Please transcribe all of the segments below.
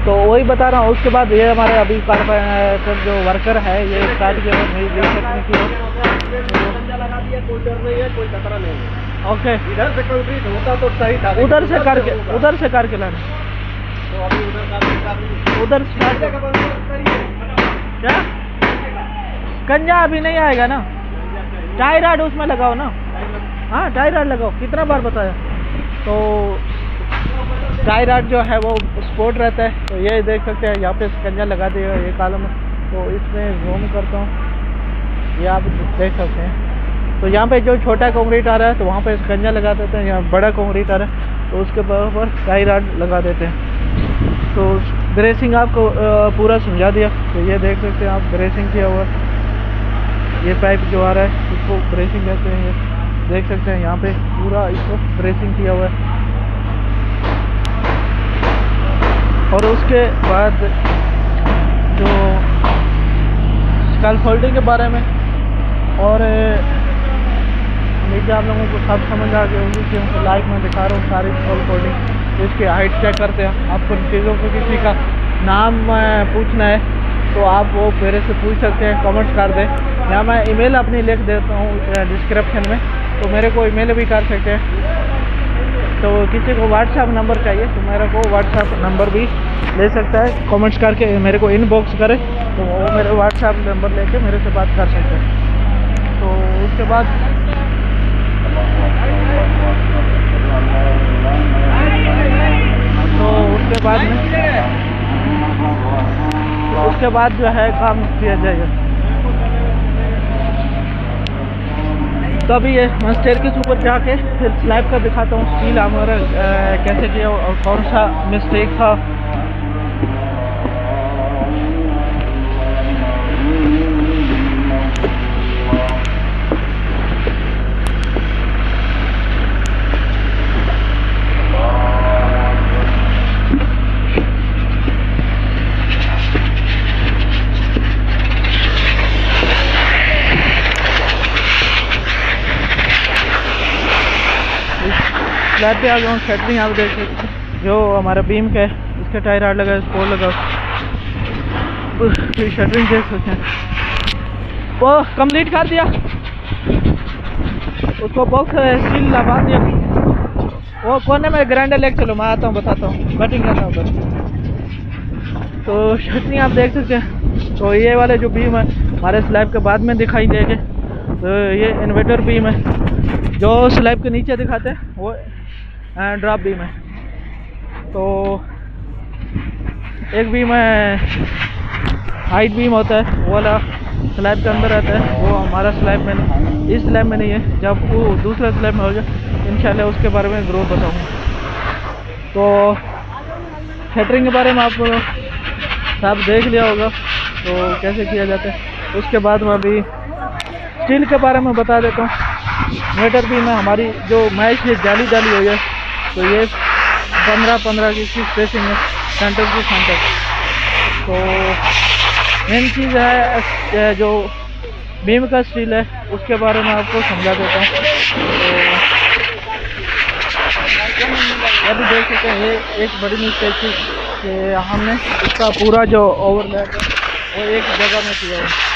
तो वही बता रहा हूँ। उसके बाद ये हमारे अभी कारपेंटर जो वर्कर है ये स्टार्ट किया नहीं देख सकने की लगा दिया, कोई डर नहीं है, कोई खतरा नहीं है। ओके, इधर से कंक्रीट होता तो सही था, उधर से करके लाना। तो अभी उधर क्या कंजा अभी नहीं आएगा ना, टाई राड उसमें लगाओ ना। हाँ टाई राड लगाओ, कितना बार बताया। तो टाई राड जो है वो स्पोर्ट रहता है। तो ये देख सकते हैं यहाँ पे कंजा लगा दिया ये कॉलम है। तो इसमें जूम करता हूँ, ये आप देख सकते हैं। तो यहाँ पे जो छोटा कंक्रीट आ रहा है तो वहाँ पे कंजा लगा देते हैं, यहाँ बड़ा कंक्रीट आ रहा है तो उसके ऊपर टाई राड लगा देते हैं। तो ब्रेसिंग आपको पूरा समझा दिया। तो ये देख सकते हैं आप ब्रेसिंग किया हुआ, ये पाइप जो आ रहा है इसको ब्रेसिंग कहते हैं। ये देख सकते हैं यहाँ पे पूरा इसको ब्रेसिंग किया हुआ है। और उसके बाद जो स्कल फोल्डिंग के बारे में और नीचे आप लोगों को सब समझ आ गई होगी कि उनको लाइव में दिखा रहा हूँ सारी स्कल फोल्डिंग। तो इसकी हाइट चेक करते हैं। आपको चीज़ों को किसी का नाम पूछना है तो आप वो मेरे से पूछ सकते हैं, कमेंट्स कर दें या मैं ईमेल अपनी लिख देता हूँ डिस्क्रिप्शन में, तो मेरे को ईमेल भी कर सकते हैं। तो किसी को व्हाट्सएप नंबर चाहिए तो मेरे को व्हाट्सएप नंबर भी ले सकता है, कमेंट्स करके मेरे को इनबॉक्स करे तो वो मेरे व्हाट्सएप नंबर लेके मेरे से बात कर सकते हैं। तो उसके बाद जो है काम किया जाएगा। तो अभी ये मैं स्टेयरकेस ऊपर जाके फिर स्लैब का दिखाता हूँ स्टील हमारा कैसे किया और कौन सा मिस्टेक था। स्लैब पे आ गया हूँ, शटरिंग आप देख सकते हैं जो हमारा बीम का है इसका टाई राड लगा, स्पोर्ट लगा, शटरिंग देख सकते हैं वो कंप्लीट कर दिया। उसको बॉक्स स्टील लगा दिया। वो कोने में ग्राइंडर लेके चलो, मैं आता हूँ बताता हूँ कटिंग करना होगा। तो शटरिंग आप देख सकते हैं। तो ये वाले जो बीम है हमारे स्लैब के बाद में दिखाई देंगे। तो ये इन्वर्टर बीम है जो स्लैब के नीचे दिखाते हैं वो ड्रॉप बीम है। तो एक बीम है हाइट बीम होता है वो वाला स्लैब के अंदर रहता है, वो हमारा स्लैब में नहीं, इस स्लैब में नहीं है। जब वो दूसरा स्लैब में हो जाए इंशाल्लाह उसके बारे में ज़रूर बताऊँगा। तो शटरिंग के बारे में आप सब देख लिया होगा तो कैसे किया जाता है। उसके बाद मैं अभी स्टील के बारे में बता देता हूँ। मीटर बीम में हमारी जो मैच है जाली हुई है तो ये 15-15 की स्पेसिंग है सेंटर टू सेंटर। तो मेन चीज़ है जो बीम का स्टील है उसके बारे में आपको समझा देता हूँ। तो ये भी देख सकते हैं ये एक बड़ी मिस्टेक थी कि हमने इसका पूरा जो ओवरलैप है वो एक जगह में किया है।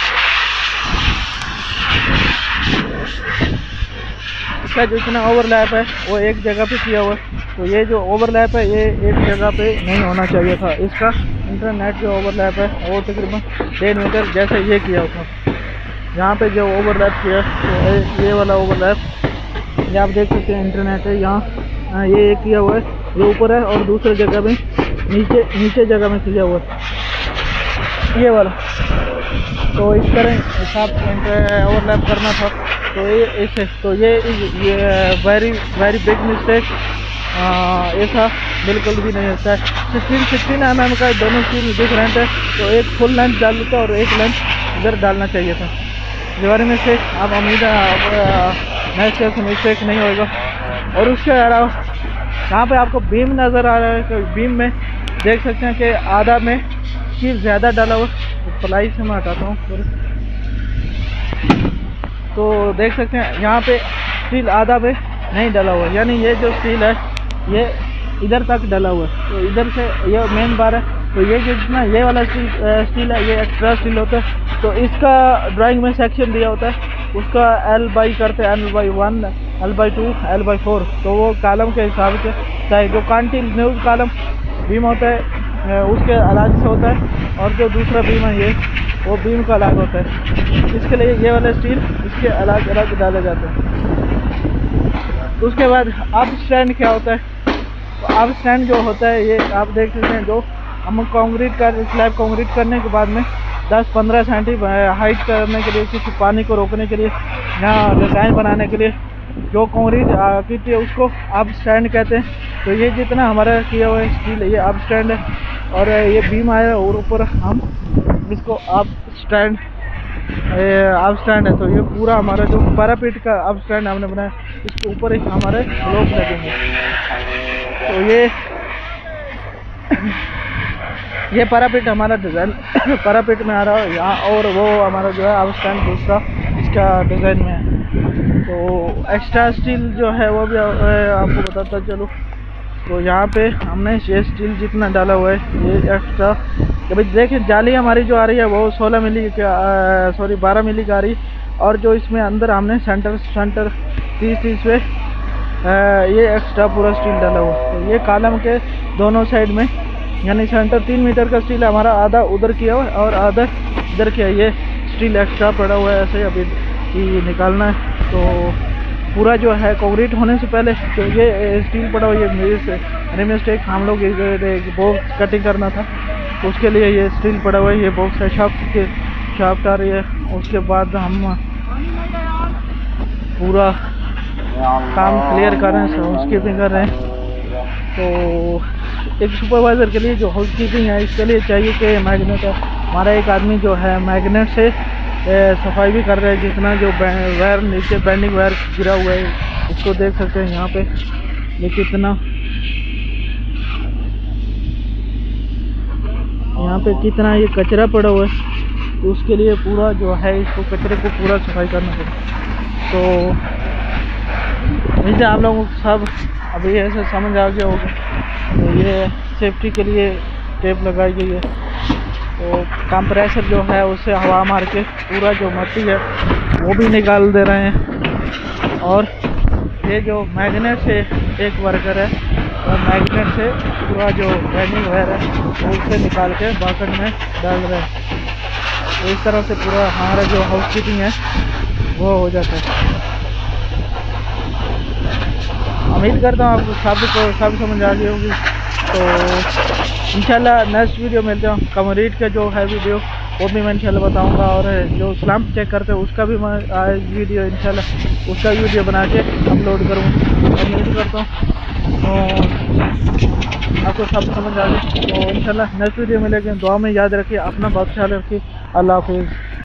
इसका जो इतना ओवरलैप है वो एक जगह पे किया हुआ है। तो ये जो ओवरलैप है ये एक जगह पे नहीं होना चाहिए था। इसका इंटरनेट जो ओवरलैप है वो तकरीबन 1.5 मीटर जैसे ये किया हुआ। यहाँ पे जो ओवरलैप किया तो ये वाला ओवरलैप ये आप देख सकते हैं इंटरनेट है यहाँ ये एक किया हुआ है, ये ऊपर है और दूसरे जगह में नीचे जगह में किया हुआ है ये वाला। तो इस तरह हिसाब ओवरलैप करना था। तो ये ऐसे तो ये वेरी बिग मिस्टेक ऐसा बिल्कुल भी नहीं होता है। 16 mm का दोनों स्टील डिफरेंट है। तो एक फुल लेंथ डाल देता और एक लेंथ इधर डालना चाहिए था। वेरी मिस्टेक, आप उम्मीद है नेक्स्ट से मिस्टेक नहीं होगा। और उसके अलावा यहाँ पे आपको बीम नज़र आ रहा है कि बीम में देख सकते हैं कि आधा में स्टील ज़्यादा डाला हुआ। प्लाई से मैं हटाता हूँ तो देख सकते हैं यहाँ पे स्टील आधा पे नहीं डाला हुआ, यानी ये जो स्टील है ये इधर तक डाला हुआ है। तो इधर से ये मेन बार है तो ये जितना ये वाला स्टील है ये एक्स्ट्रा स्टील होता है। तो इसका ड्राइंग में सेक्शन दिया होता है, उसका L/, करते हैं L/1, L/2, L/4। तो वो कॉलम के हिसाब से चाहे जो कंटिन्यूज कॉलम बीम होता है उसके अलग से होता है, और जो दूसरा बीम है ये वो बीम का अलग होता है। इसके लिए ये वाला स्टील इसके अलग अलग डाले जाते हैं। उसके बाद अब स्टैंड क्या होता है? तो अब स्टैंड जो होता है ये आप देख सकते हैं, जो हम कंक्रीट कर स्लैब कंक्रीट करने के बाद में 10-15 सेंटी हाइट करने के लिए, किसी पानी को रोकने के लिए, यहाँ डिज़ाइन बनाने के लिए जो कंक्रीट कीती है उसको अब स्टैंड कहते हैं। तो ये जितना हमारा किया हुआ है स्टील है ये अब स्टैंड है, और ये बीम आया और ऊपर हम इसको अब स्टैंड है। तो ये पूरा हमारा जो पैरापेट का अब स्टैंड हमने बनाया, इसके ऊपर ही हमारे ब्लॉक लगेंगे। तो ये पैरापेट हमारा डिज़ाइन पैरापेट में आ रहा है यहाँ, और वो हमारा जो है अब स्टैंड दूसरा इसका डिज़ाइन में है। तो एक्स्ट्रा स्टील जो है वो भी आपको बताता चलो। तो यहाँ पे हमने ये स्टील जितना डाला हुआ है ये एक्स्ट्रा, कि भाई देखें जाली हमारी जो आ रही है वो 12 मिली का आ रही, और जो इसमें अंदर हमने सेंटर 30 पे ये एक्स्ट्रा पूरा स्टील डाला हुआ। तो ये कॉलम के दोनों साइड में, यानी सेंटर 3 मीटर का स्टील हमारा आधा उधर किया हुआ है और आधा इधर किया। ये स्टील एक्स्ट्रा पड़ा हुआ है, ऐसे अभी निकालना है। तो पूरा जो है कंक्रीट होने से पहले तो ये स्टील पड़ा हुआ, ये मिस्टेक हम लोग बॉक्स कटिंग करना था, तो उसके लिए ये स्टील पड़ा हुआ है। ये बॉक्स है शाफ्ट आ रही है। उसके बाद हम पूरा काम क्लियर कर रहे हैं, हाउसकीपिंग कर रहे हैं। तो एक सुपरवाइज़र के लिए जो हाउसकीपिंग है इसके लिए चाहिए कि मैग्नेट है। हमारा एक आदमी जो है मैग्नेट से सफाई भी कर रहा है। जितना जो वायर नीचे बेंडिंग वायर गिरा हुआ है इसको देख सकते हैं यहाँ पे, ये कितना यहाँ पे कितना ये कचरा पड़ा हुआ है। तो उसके लिए पूरा जो है इसको कचरे को पूरा सफाई करना पड़ेगा। तो वैसे आप लोगों को सब अभी ऐसे समझ आ गया होगा। तो ये सेफ्टी के लिए टेप लगाई गई है। तो कंप्रेसर जो है उससे हवा मार के पूरा जो मट्टी है वो भी निकाल दे रहे हैं। और ये जो मैग्नेट से एक वर्कर है, और मैग्नेट से पूरा जो बेंडिंग वायर है वो उससे निकाल के बाकेट में डाल रहे हैं। तो इस तरह से पूरा हमारा जो हाउसकीपिंग है वो हो जाता है। उम्मीद करता हूँ आपको सब समझ आ गई होगी। तो इंशाल्लाह नेक्स्ट वीडियो मिलते हैं। कंक्रीट का जो है वीडियो वो भी मैं इंशाल्लाह बताऊंगा, और जो स्लैम्प चेक करते हैं उसका भी मैं वीडियो इंशाल्लाह उसका वीडियो बना के अपलोड करूँगा। उम्मीद करता हूँ आपको सब समझ आ गई। तो इंशाल्लाह नेक्स्ट वीडियो मिलेगी। दुआ में याद रखिए, अपना बहुत ख्याल रखिए। अल्लाह हाफिज़।